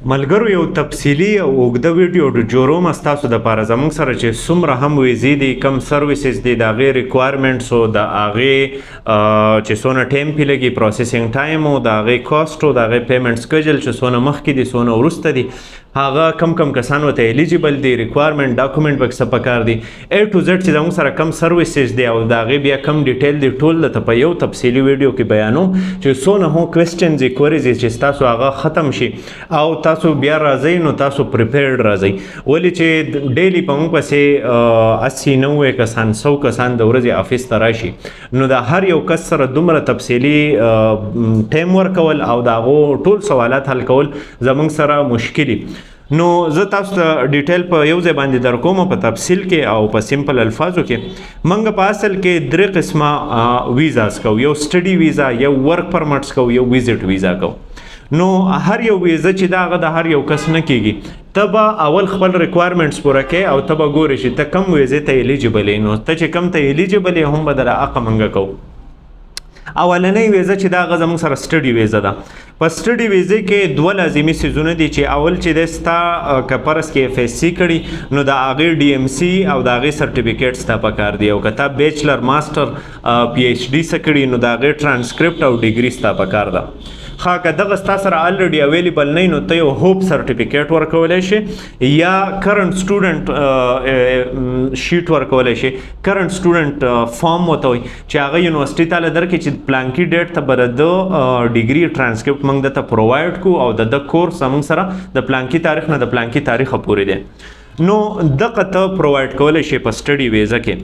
ملګرو یو تفصیلی او اوږده ویډیو د جوړوم ستاسو دپاره زموږ سره چې څومره هم ویزې دي کم سروسز دي د هغې ریکوایرمنټس او د هغې چې څونه ټایم پې لګي پروسیسینګ ټایم او د هغې کاسټ او د هغې پیمنټ سکیجل چې څونه مخکې دي څونه وروسته دي هغه کم کسان ورته الیجیبل دي ریکوایرمنټ ډاکومنټ پکې څه پکار دي A to Z چې زموږ سره کم سروسز دي او د هغې بیا کم ډیټیل دي ټول درته په یو تفصیلي ویډیو کې بیانوم چې څونه هم کوېسچنز یې کوریز چې ستاسو هغه ختم شي او تاسو بیا راځئ نو تاسو پریپیرډ راځئ ولې چې ډیلی په موږ پسې 80-90 کسان 100 کسان د ورځې افیس ته راشي نو د هر یو کس سره دومره تفصیلي ټایم ورکول او د هغو ټول سوالات حل کول زموږ سره مشکلي نو زه تاسو ته ډیټیل په یو ځای باندې در کوم په تفصیل کې او په سمپل الفاظو کې موږ په اصل کې درې قسمه ویزاز کوو یو سټډي ویزا یو ورک پرمټس کوو یو ویزټ ویزا کوو نو هر یو ویزه چې دا هغه د هر یو کس نه کیږي ته به اول خپل ریکوایرمنټس پوره کوې او ته به ګورې چې ته کم ویزې ته الیجیبل یې نو ته چې کم ته الیجیبل یې هم به دله حقه موږ کوو اولنۍ ویزه چې دا هغه زموږ سره سټډي ویزه ده په سټډي ویزې کې دوه لازمي څیزونه دي چې اول چې دی ستا که فرض کې اف ایس سی کړي نو د هغې ډي ایم سی او د هغې سرټیفیکیټ ستا پکار دی او که تا بیچلر ماسټر پی ایچ ډي څه کړي نو د هغې ټرانسکرپټ او ډیګري ستا پکار ده ښه که دغه ستا سره الریډي اویلیبل نه نو ته یو هوپ سرټیفیکیټ ورکولی شي یا کرنټ سټوډنټ شیټ ورکولی شي کرنټ سټوډنټ فارم ورته وایي چې هغه یونیورسټي تاله درکړي چې پلانکي ډیټ ته به د ډیګري ټرانسکرپټ موږ درته پرووایډ کړو او د ده کورس زموږ سره د پلانکي تاریخ نه د پلانکي تاریخه پورې دی نو دغه ته پرووایډ کولی شي په سټډي ویزه کې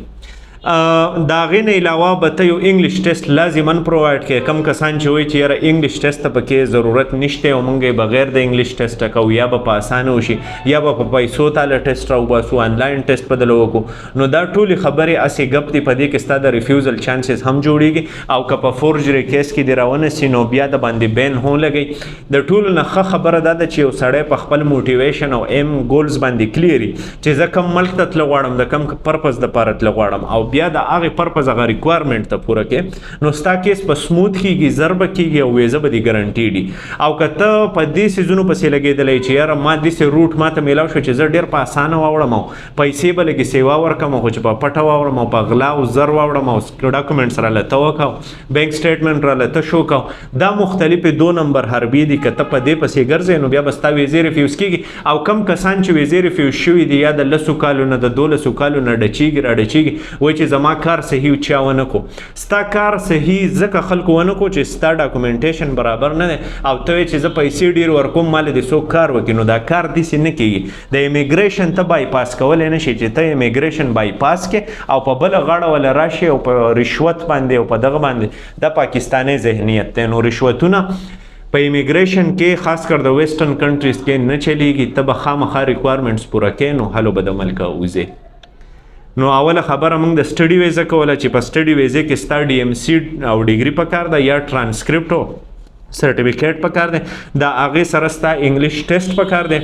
د هغې نه علاوه به ته یو انګلیش ټیسټ لازما پرووایډ کړې کم کسان چې وایي چې یاره انګلیش ټیسټ ته پکې ضرورت نشته او موږ یې بغیر د انګلیش ټیسټه کوو یا به په اسانه وشي یا به په پیسو تاله ټیسټ راوباسو آنلاین ټیسټ بدله وکړو نو دا ټولې خبرې هسې ګپ دي په دې کې ستا د ریفیوزل چانسز هم جوړیږي او که په فورجري کیس کې دې راونسي نو بیا د باندې بین هم لګئ د ټولو نه ښه خبره دا ده چې یو سړی په خپل موټیویشن او ایم ګولز باندې کلیري چې زه کم ملک ته تله غواړم د کم پرپز دپاره تله غواړم او بیا د هغې پرپز هغه ریکوایرمنټ ته پوره کې نو ستا کیس په سموت کېږي زر به کېږي او ویزه به دې ګرنټیډي او که ته په دې څیزونو پسې لګېدلی چې یاره ما داسې روټ ما ته میلاو شو چې زه ډېر په اسانه واوړم او پیسې به لږې سیوا ورکړم خو چې په پټه واوړم او په غلا او زر واوړم او ډاکومنټس راله ته وکړو بینک سټیټمنټ راله ته شو کوو دا مختلفې 2 نمبر حربې دي که ته په دې پسې ګرځې نو بیا به ستا ویزې ریفیوز کېږي او کم کسان چې ویزې ریفیوز شوي دي یا د 10 کالو نه د 12 کالو نه ډچېږي راډچېږي وایي چې زما کار صحیح چا ونه کو ستا کار صحیح ځکه خلکو ونه کو چې ستا ډاکومنټیشن برابر نه دی او ته وایې چې زه پیسې ډېر ورکوم ما له دې څوک کار وکړي نو دا کار داسې نه کېږي د امیګریشن ته بایپاس کولی نه شي چې ته امیګریشن بایپاس کې او په بله غاړه وله راشي او په رشوت باندې او په دغه باندې د پاکستاني ذهنیت دی نو رشوتونه په امیګریشن کې خاص کر د ویسټرن کنټریز کې نه چلیږي ته به خامخا ریکوایرمنټس پوره کوې نو هلو به د ملکه وځې نو اوله خبره موږ د سټډي ویزه کوله چې په سټډي ویزې کې ستا ډي ایم سی او ډیګري پکار ده یا ټرانسکرپټ سرټیفیکیټ پکار دی د هغې سره ستا انګلیش ټیسټ پکار دی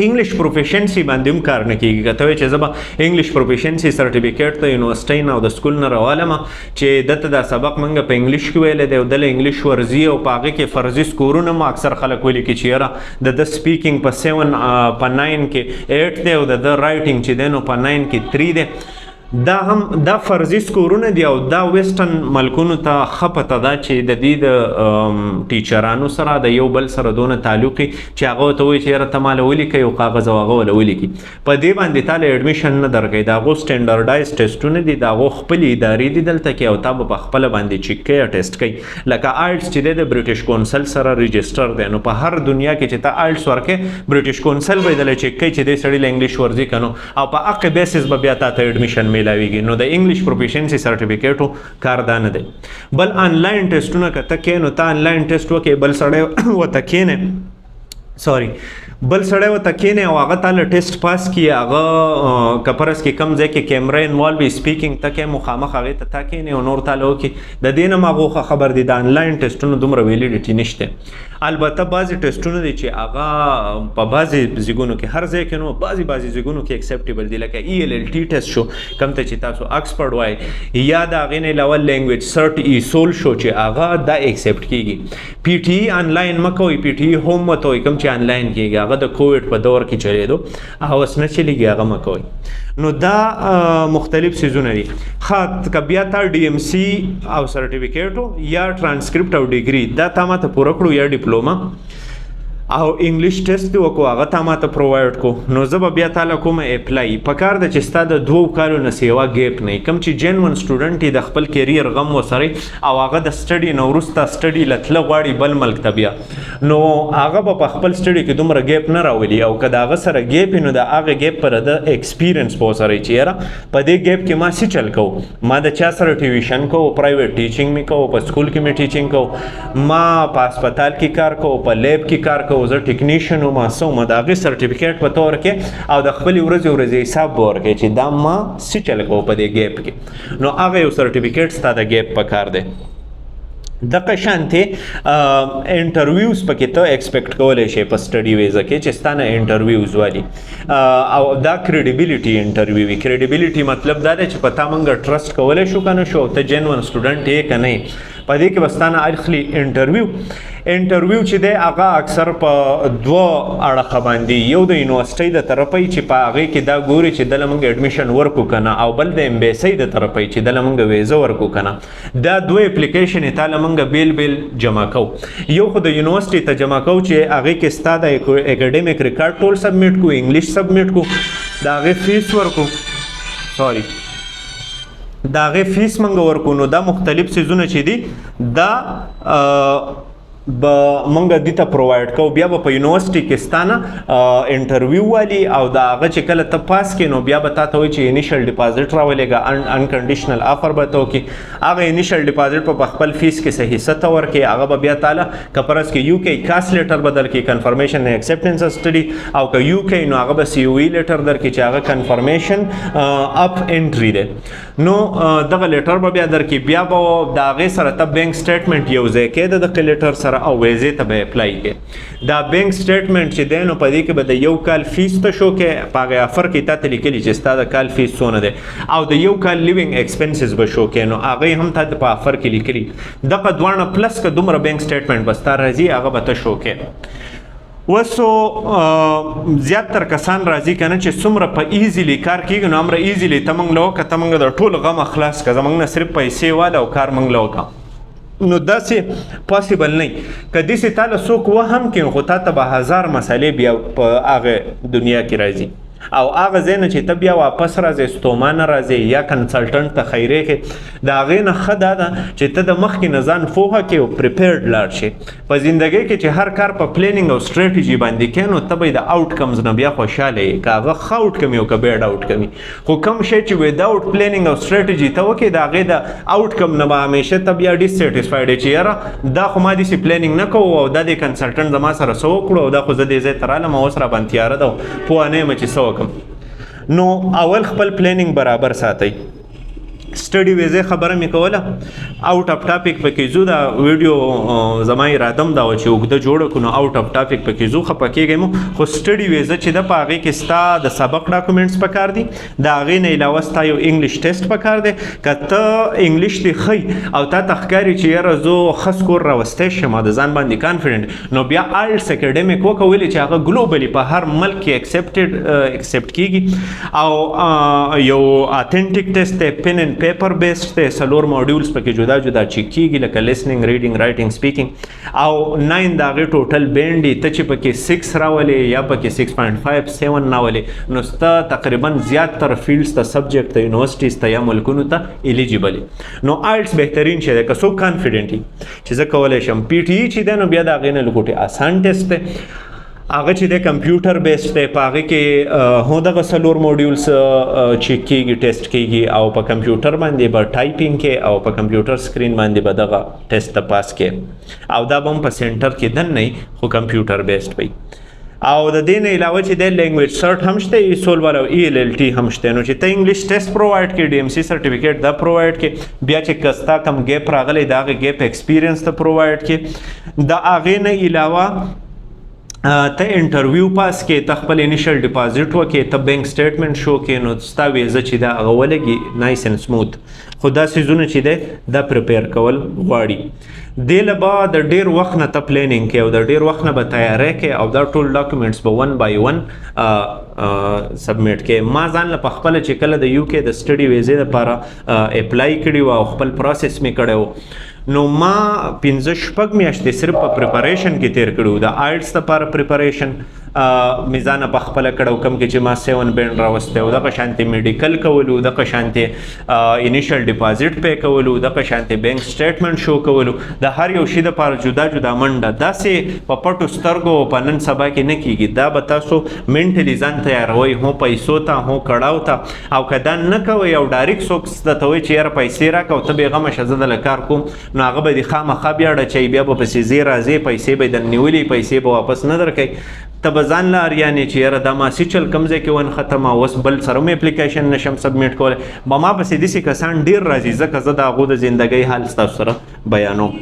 انګلیش پروفیشنسي باندې هم کار نه کېږي که ته وایې چې زه به انګلیش پروفیشنسي سرټیفیکیټ ته یونیورسټۍ نه او د سکول نه راوالم چې دته دا سبق موږ په انګلیش کې ویلی دی او دله انګلیش ورځي او په هغې کې فرضي سکورونه هم اکثر خلک ویلي کې چې یاره د ده سپیکینګ په 7 په 9 کې 8 دی او د ده رایټینګ چې دی نو په 9 کې 3 دی دا فرضي سکورونه دي او دا ویسټرن ملکونو ته ښه پته ده چې د دې د ټیچرانو سره د یو بل سره دونه تعلق چې هغه ورته وایي چې یاره ته ماله ولیکئ یو کاغذ او هغه وله ولیکي په دې باندې تا له ایډمیشن نه درکوي د هغو سټنډرډایز ټیسټونه دي د هغو خپلې ادارې دي دلته کې او تا به په خپله باندې چیک کوي ټیسټ کوي لکه آیلټس چې دی د برټش کونسل سره رجسټر دی نو په هر دنیا کې چې ته آیلټس ورکې برټش کونسل به یې دله چیک کوي چې دی سړي له انګلیش ورځي که نو او په هغې بیسس به بیا تا ته ایډمیشن میلاویږي نو د انګلیش پروفیشنسي سرټیفیکیټو کار دا نه دی بل آنلاین ټیسټونه که ته کوې نو ته آنلاین ټیسټ وکړې بل سړی ورته کښېنې بل سړی ورته کینې او هغه تاله ټیسټ پاس کړي، هغه که فرض کې کوم ځای کې کیمره انوالو وي سپیکینګ ته کې مخامخ هغې ته تا کینې او نور تاله وکړي. د دې نه هم هغه خبر دی د آنلاین ټیسټونو دومره ویلیډیټي نشته. البته بعضې ټیسټونه دي چې هغه په بعضې ځایونو کې هر ځای کې نو بعضې ځایونو کې اکسپټیبل دي، لکه ELLT ټیسټ شو کوم ته چې تاسو اکسفورډ وایي، یا د هغې نه علاوه لینګویج سرټ ایسول شو چې هغه دا اکسپټ کېږي. PTE آنلاین مه کوئ، PTE هم ورته وایي کوم چې آنلاین کېږي، هغه د کووډ په دور کې چلېدو او اوس نه چلېږي، هغه مه کوئ. نو دا مختلف سیزونه دي. ښه که بیا تا DMC او سرټیفیکیټ یا ټرانسکرپټ او ډیګري دا تا ماته پوره کړو یا ډیپلوما او انګلیش ټیسټ دی وکړو هغه تا ماته پرووایډ کو، نو زه به بیا تاله کومه اپلای. پکار ده چې ستا د 2 کالو نه سیوا ګیپ نه وي. کوم چې جینون سټوډنټ یې د خپل کیریر غم ورسره او هغه د سټډي نه وروسته سټډي له تله غواړي بل ملک ته بیا، نو هغه به په خپل سټډي کې دومره ګیپ نه راولي، او که د هغه سره ګیپ وي نو د هغه ګیپ پر د ایکسپیرینس په ورسره وي چې یاره په دې ګیپ کې ما څه چل کوو، ما د چا سره ټیوشن کوو، پرایویټ ټیچینګ مې کوو، په سکول کې مې ټیچینګ کوو، ما په هسپتال کې کار کوو، په لیب کې کار کوو، زه ټیکنیشن وم، څه وم، د هغې سرټیفیکیټ په تور کې او د خپلې ورځې حساب به ورکوې چې دا ما څه چل کوو په دې ګیپ کې، نو هغه یو سرټیفیکیټ ستا د ګیپ په کار دی. دغه شانتې انټرویوز پکې ته ایکسپیکټ کولی شي په سټډي ویزه کې چې ستا نه انټرویوز والي او دا کریډیبیلیټي انټرویو وي. کریډیبیلیټي مطلب دا دی چې په تا موږ ټرسټ کولی شو که نه شو، ته جینون سټوډنټ یې که نه یې، په دې کې به ستا نه اخلي انټرویو. انټرویو چې دی هغه اکثر په 2 اړخه باندې، یو د یونیورسټۍ د طرفه چې په هغې کې دا ګوري چې دله موږ اډمیشن ورکو که نه، او بل د امبیسۍ د طرفه چې دله موږ ویزه ورکو که نه. دا 2 اپلیکیشن یې تاله موږ بیل جمع کوو. یو خو د یونیورسټۍ ته جمع کوو چې هغې کې ستا د اکیډمیک ریکارډ ټول سبمیټ کو، انګلیش سبمیټ کو، د هغې فیس ورکو، د هغې فیس موږ ورکو. نو دا مختلف څیزونه چې دي دا به موږ دې ته پرووایډ کوو. بیا به په یونیورسټي کې ستا نه انټرویو والي او د هغه چې کله ته پاس کړې نو بیا به تا ته وایي چې انیشل ډپازټ راولېږه، انکنډیشنل آفر به ته وکړي. هغه انیشل ډپازټ په خپل فیس کې صحیح څه ته ورکړي، هغه به بیا تاله که فرض کې UK کاس لیټر به درکړي، کنفرمیشن ایکسپټنس سټډي، او که UK نو هغه به COE لیټر درکړي چې هغه کنفرمیشن اپ انټري دی. نو دغه لیټر به بیا درکړي. بیا به د هغې سره ته بینک سټیټمنټ یو ځای کې د دغه لیټر سره او ویزې ته به اپلای کې. دا بینک سټیټمنټ چې دی نو په دې کې به د 1 کال فیس ته شو کې، په هغې افر کې تا ته لیکلي چې ستا د کال فیس څونه دی، او د 1 کال لیوینګ ایکسپنسز به شو کې، نو هغې هم تا په افر کې لیکلي. دغه دواړه پلس که دومره بینک سټیټمنټ به ستا راځي هغه به ته شو کې. وسو زیات تر کسان راځي که نه چې څومره په ایزیلی کار کېږي نو همره ایزیلی ته موږ له وکړه، ته موږ د ټول غم خلاص که زموږ نه صرف پیسې واله او کار موږ له وکړه. نو داسې پاسیبل نه وي. که داسې تا له څوک وهم کړي خو تا ته به 1000 مسئلې بیا په هغه دنیا کې راځي، او هغه ځای نه چې ته بیا واپس راځې ستومانه راځې یا کنسلټنټ ته خیرې کې، د هغې نه ښه دا ده چې ته د مخکې نه ځان پوهه کړې او پریپیرډ لاړ شې. په زندګۍ کې چې هر کار په پلیننګ او سټریټجي باندې کوې نو ته به د آوټکمز نه بیا خوشحاله یې، که هغه ښه آوټکم وي او که بیډ آوټکم وي. خو کوم شی چې وداوټ پلیننګ او سټریټجي ته وکړې د هغې د آوټکم نه به همیشه ته بیا ډسسیټسفاید یې چې یاره دا خو ما داسې پلیننګ نه کوو او دا د کنسلټنټ زما سره څه وکړو او دا خو زه دې ځای ته رالم او اوس را باندې تیاره ده پوه نه یم چې څه وکړم. نو اول خپل پلانینګ برابر ساتئ. سټډي ویزه خبره مې کوله، آوټ اف ټاپک پکې زو، دا ویډیو زما ارادم دا و چې اوږده جوړه کړو، نو آوټ اف ټاپک پکې زو خپه کېږم. خو سټډي ویزه چې د په هغې کې ستا د سبق ډاکومنټس پکار دي، د هغې نه علاوه ستا یو انګلیش ټیسټ پکار دی. که ته انګلیش دې ښی او تا ته ښکاري چې یاره زه ښه سکور راوستی شم د ځان باندې کانفیډنټ، نو بیا آیلټس اکیډمیک وکړه، ولې چې هغه ګلوبلي په هر ملک کې ایکسپټ کېږي، او یو اتھنټیک ټیسټ دی، پن اینډ پیپر بیسډ دی، 4 موډیولز پکې جدا جدا چیک کېږي لکه لیسننګ، ریډنګ، رایټنګ، سپیکینګ، او 9 د هغې ټوټل بینډ دي. ته چې پکې 6 راولې یا پکې 6.5 7 راولې نو ستا تقریبا زیاتره فیلډز ته سبجیکټ ته یونیورسټیز ته یا ملکونو ته ایلیجیبل. نو آیلټس بهترین شی دی که څوک کانفیډنټ وي چې زه کولی شم. PTE چې دی نو بیا د هغې نه لږ آسان ټیسټ دی، هغه چې دی کمپیوټر بیسډ دی، په هغې کې هو دغه 4 موډیولز چیک کېږي، ټیسټ کېږي، او په کمپیوټر باندې به ټایپینګ کې او په کمپیوټر سکرین باندې به دغه ټیسټ ته پاس کې، او دا به هم په سینټر کې دن نه خو کمپیوټر بیسډ وي. او د دې نه علاوه چې د لینګویج سرټ هم شته ایسول والا ELLT هم شته نو چې ته انګلیش ټیسټ پرووایډ کې DMC سرټیفیکیټ دا پرووایډ کې بیا چې کستا کم ګیپ راغلی دا غي ګیپ ایکسپیرینس ته پرووایډ کې د اغه نه علاوه ته انټرویو پاس کې ته خپل انیشل ډیپازټ وکې ته بینک سټیټمنټ شو کې نو ستا ویزه چې دا هغه ولګي نایس اینډ سموث خو دا سیزونه چې دی دا پریپیر کول غواړي دې له بعد د ډېر وخت نه ته پلانینګ کې او د ډېر وخت نه به تیاری کې او دا ټول ډاکومنټس به 1 by 1 سبمیټ کې ما ځان له خپل چې کله د UK د سټډي ویزې لپاره اپلای کړی و او خپل پروسس می کړو نو ما 15 شپږ میاشتې صرف په پریپریشن کې تیر کړو د آیلټس لپاره پریپریشن میزان په خپل کړو کم کې چې ما 7 بینډ راوسته او د شانتي میډیکل کولو د شانتي انیشل ډیپازټ پې کولو د شانتي بینک سټیټمنټ شو کولو د هر یو شی د لپاره جدا جدا منډه داسې په پټو سترګو په نن سبا کې نه کیږي دا به تاسو منټلی ځان تیاروي هو پیسو ته هو کړهو ته او کدا نه کوي او ډایرکټ سوکس د توي چې یاره پیسې راکو ته به غم شزه د لکار کوم نو هغه به د خامخا بیا ډ چي بیا په پیسې راځي پیسې به د نیولې پیسې به واپس نه درکې تبزان لار یعنی چې یاره دا ما سچل کمزې کې ون ختمه اوس بل سره مې اپلیکیشن نشم سبمیټ کولای ما پسې داسې کسان ډیر راځي ځکه زه د هغو د زندګۍ حال ستاسو سره بیانوم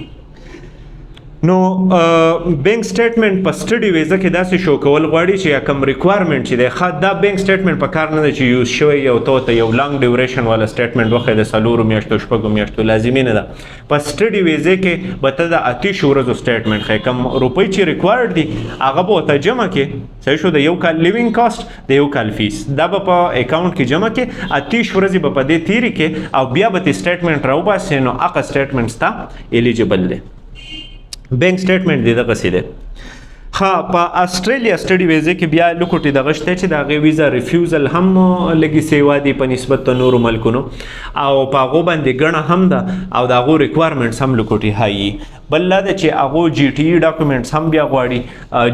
نو بینک سټیټمنټ په سټډي ویزه کې داسې شو کول غواړي چې کوم ریکوایرمنټ چې دی دا بینک سټیټمنټ په کار نه دی چې یوز شوی یو ته یو لانګ ډیوریشن والا سټیټمنټ وخت د 4 میاشتو شپږو میاشتو لازمي نه ده په سټډي ویزه کې به ته د 28 ورځو سټیټمنټ خې کوم روپۍ چې ریکوایرډ دي هغه به ته جمع کې صحیح شو د یو کال لیوینګ کاست د یو کال فیس دا به په اکاونټ کې جمع کې 28 ورځې به په دې تیری کې او بیا به سټیټمنټ راوباسي نو هغه سټیټمنټ ستا ایلیجیبل دی بینک سټیټمنټ دی دغه سي دی ها په استرالیا سټډي ویزه کې بیا لوکوټي دغه شته چې دغه ویزا ریفیوزل هم لګي سیوا دی په نسبت ته نورو ملکونو او په هغه باندې ګڼه هم ده او دغه ریکوایرمنټس هم لوکوټي هاي بل دا چې هغه GTE ډاکومنټس هم بیا غواړي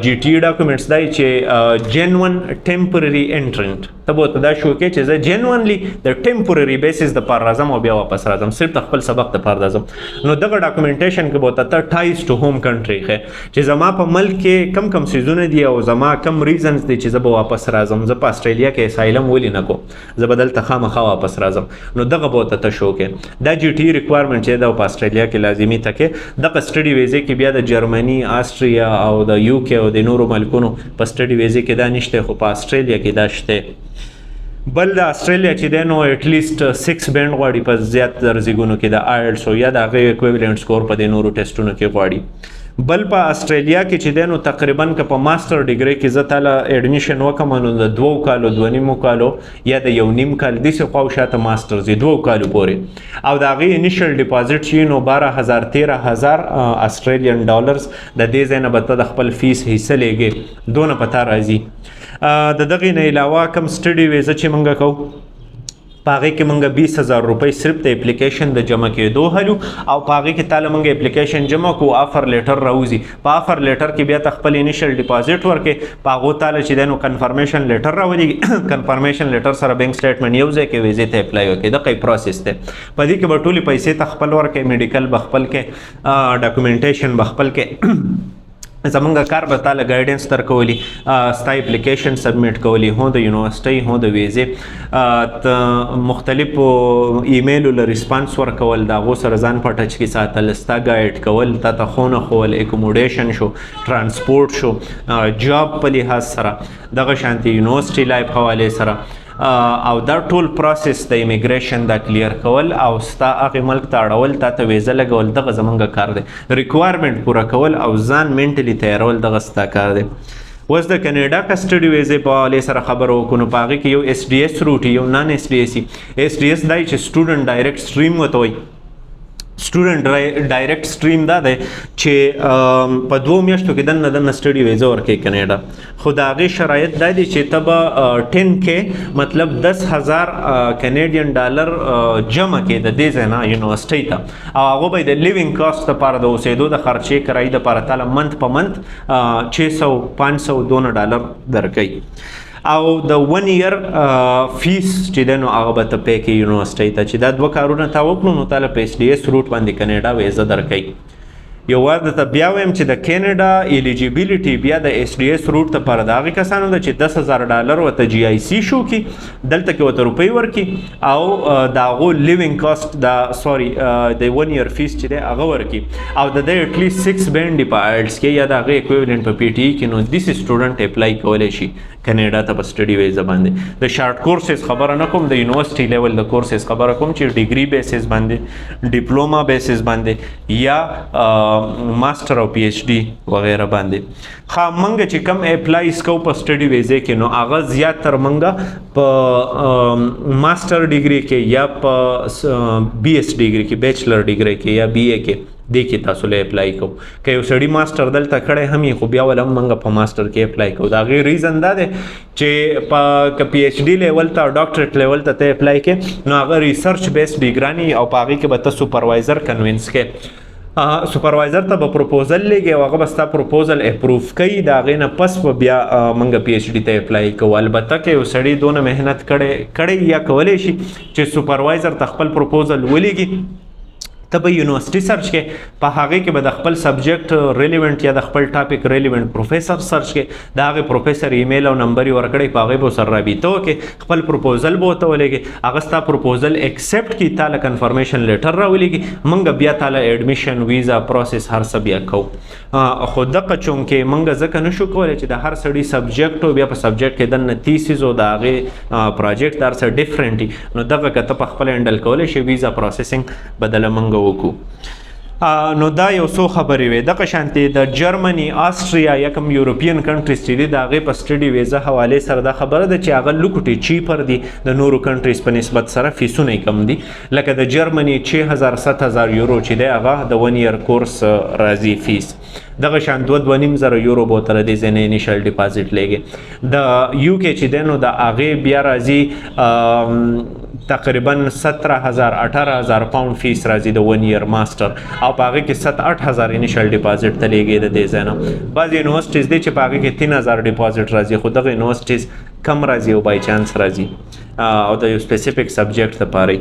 GTE ډاکومنټس دای چې جنون ټمپرری انټرنټ ته به دا شو کې چې زه جنونلی د ټمپرری بیسس د پر راځم او بیا واپس راځم صرف خپل سبق ته پر راځم نو دغه ډاکومنټیشن کې به ته ټایز ټو هوم کنټری کې چې زما په ملک کې کم سیزونه دي او زما کم ریزنز دي چې زه به واپس راځم زه په استرالیا کې اسایلم ولې نه کوم زه بدل ته خامخا واپس راځم نو دغه به ته شو کې دا GTE ریکوایرمنټ چې دا په استرالیا کې لازمي تکه د سټډي ویزه کې بیا د جرمني آسټریا او د UK او د نورو ملکونو په سټډي ویزه کې دا نشته خو په استرالیا کې دا شته بل د استرالیا چې دی نو اټلیسټ 6 بینډ غواړي په زیات درجګونو کې د آیلټس او یا د هغې اکویولنټ سکور په د نورو ټیسټونو کې غواړي بل په استرالیا کې چې دی نو تقریبا که په ماستر ډیګري کې زه تاله ایډمیشن وکم نو د 2 کالو 2.5 کالو یا د 1.5 کال داسې خوا شاته ماسترز 2 کالو پورې او د هغې انیشل ډیپازټ چې نو 12,000 13,000 استرالین ډالرز د دې ځای نه به ته د خپل فیس حصه لیږې دونه پته راځي د دغې نه علاوه کوم سټډي ویزه چې موږ کوو په هغې کې موږ 20,000 روپۍ صرف د اپلیکیشن د جمع کېدو هلو او په هغې کې تاله موږ اپلیکیشن جمع کو آفر لیټر راوځي په آفر لیټر کې بیا ته خپل انیشل ډیپازټ ورکې په هغو تاله چې دی نو کنفرمیشن لیټر راولي کنفرمیشن لیټر سره بینک سټیټمنټ یو ځای کې ویزې ته اپلای وکړې دغه پروسس دی په دې کې به ټولې پیسې ته خپل ورکې میډیکل به خپل کې ډاکومنټیشن به خپل کې زمونږ کار به تاله ګایډنس درکولی ستا اپلیکیشن سبمیټ کولی هو د یونیورسټۍ هو د ویزې مختلفو ایمیلو له ریسپانس ورکول د هغو سره ځان په ټچ کې ساتل ستا ګایډ کول تا ته خونه ښول اکوموډیشن شو ټرانسپورټ شو جاب په لحاظ سره دغه شانتي یونیورسټي لایف حوالې سره او دا ټول پروسس د امیګریشن دا کلیر کول او ستا هغې ملک ته اړول تا ته ویزه لګول دغه زمونږ کار دی ریکوایرمنټ پوره کول او ځان منټلی تیارول دغه ستا کار دی اوس د کینیډا کسټډي ویزې په حوالې سره خبره وکړو نو په هغې کې یو SDS روټ یو نان SDS SDS دای چې سټوډنټ ډایرکټ سټریم ورته وایي سټوډنټ ډایرکټ سټریم دا دی چې په 2 میاشتو کې دننه سټډي ویزه ورکوي کینیډا خو د هغې شرایط دا دي چې ته به 10K مطلب 10,000 کینیډین ډالر جمع کې د دې ځای نه یونیورسټۍ ته او هغه به د لیوینګ کاسټ دپاره د اوسېدو د خرچې کرایي دپاره تاله منت په منت 600 500 ډالر درکوي او د 1 year فیس چې دی نو هغه به ته پی کې یونیورسټۍ ته چې دا 2 کارونه تا وکړو نو تاله په SDS روټ باندې کینیډا ویزه درکوي یو وار درته بیا وایم چې د کینیډا ایلیجیبیلیټي بیا د ایس ډي ایس روټ لپاره د هغې کسانو ده چې $10,000 ورته جی آی سی شو کی دلته کې ورته روپۍ ورکي او د هغو لیوینګ کاسټ د 1 year فیس چې دی هغه ورکي او د دې اټلیسټ 6 بینډ په آیلټس کې یا د هغې اکویولنټ په پی ټي ای کې نو دیس سټوډنټ اپلای کولی شي کینیډا ته په سټډي ویزه باندې د شارټ کورسز خبره نه کوم د یونیورسيټي لیول د کورسز خبره کوم چې ډیګري بیسز باندې ډیپلوما بیسز باندې یا ماستر او پی ایچ ډي وغیرہ باندې خا منګه چې کم اپلایز کو په سټډي ویزه کې نو هغه زیات تر منګه په ماستر ډیګري کې یا په بی ایس ډیګري کې بیچلر ډیګري کې یا بی ای کې دې کې تاسو له اپلای کو که یو سړی ماستر دلته کړی هم خو بیا ول منګه په ماستر کې اپلای کو دا غیر ریزن دا دی چې په پی ایچ ډي لیول ته ډاکټریټ لیول ته اپلای کې نو هغه ریسرچ بیس ډیګرانی او پاغي کې به تاسو سپروایزر کنوینس کې سپروایزر ته به پروپوزل لګي او هغه به ستا پروپوزل اپروف کوي دا غینه پس بیا منګه پی ایچ ډي ته اپلای کوو البته که یو سړی دونه مهنت کړي یا کولی شي چې سپروایزر ته خپل پروپوزل ولېږي ته به یونیورسيټي سرچ کې په هغه کې به د خپل سبجیکټ ریلیونټ یا د خپل ټاپک ریلیونټ پروفیسر سرچ کې د هغه پروفیسر ایمیل او نمبر یې ورکړی په هغه به سره رابطه وکړي خپل پروپوزل به ورته ولېږي هغه ستا پروپوزل ایکسپټ کړي تاله کنفرمیشن لیټر راولېږي موږ بیا تاله ایډمیشن ویزا پروسس هر څه بیا کوو خو دغه چونکې موږ ځکه نشو کولی چې د هر سړي سبجیکټ او بیا په سبجیکټ کې دننه تیسیز او د هغې پروجیکټ هر څه ډفرنټ نو دغه که ته په خپل هینډل کولی شي ویزا پروسیسنګ بدله موږ وکړو نو دا یو څو خبرې وې دغه شانتې د جرمني آسټریا یا کوم یورپین کنټریز چې دي د هغې په سټډي ویزه حوالې سره دا خبره ده چې هغه لوکټې چیپر دي د نورو کنټریز په نسبت سره فیسونه یې کم دي لکه د جرمني 6000-7000 یورو چې دی هغه د 1 year کورس راځي فیس دغه شان 2-2.5 یورو به ورته د ځینې انیشل ډیپازیټ لګي د یو کې چې دی نو د هغې بیا راځي تقریبا 17,000-18,000 پاوند فیس راځي د 1 year ماستر او په هغې کې 7-8,000 انیشل ډیپازیټ ته لیږي د دې ځای نه بعضې یونیورسټیز دی چې په هغې کې 3,000 ډیپازیټ راځي خو دغه یونیورسټیز کم راځي او بای چانس راځي او د یو سپیسیفیک سبجیکټ دپاره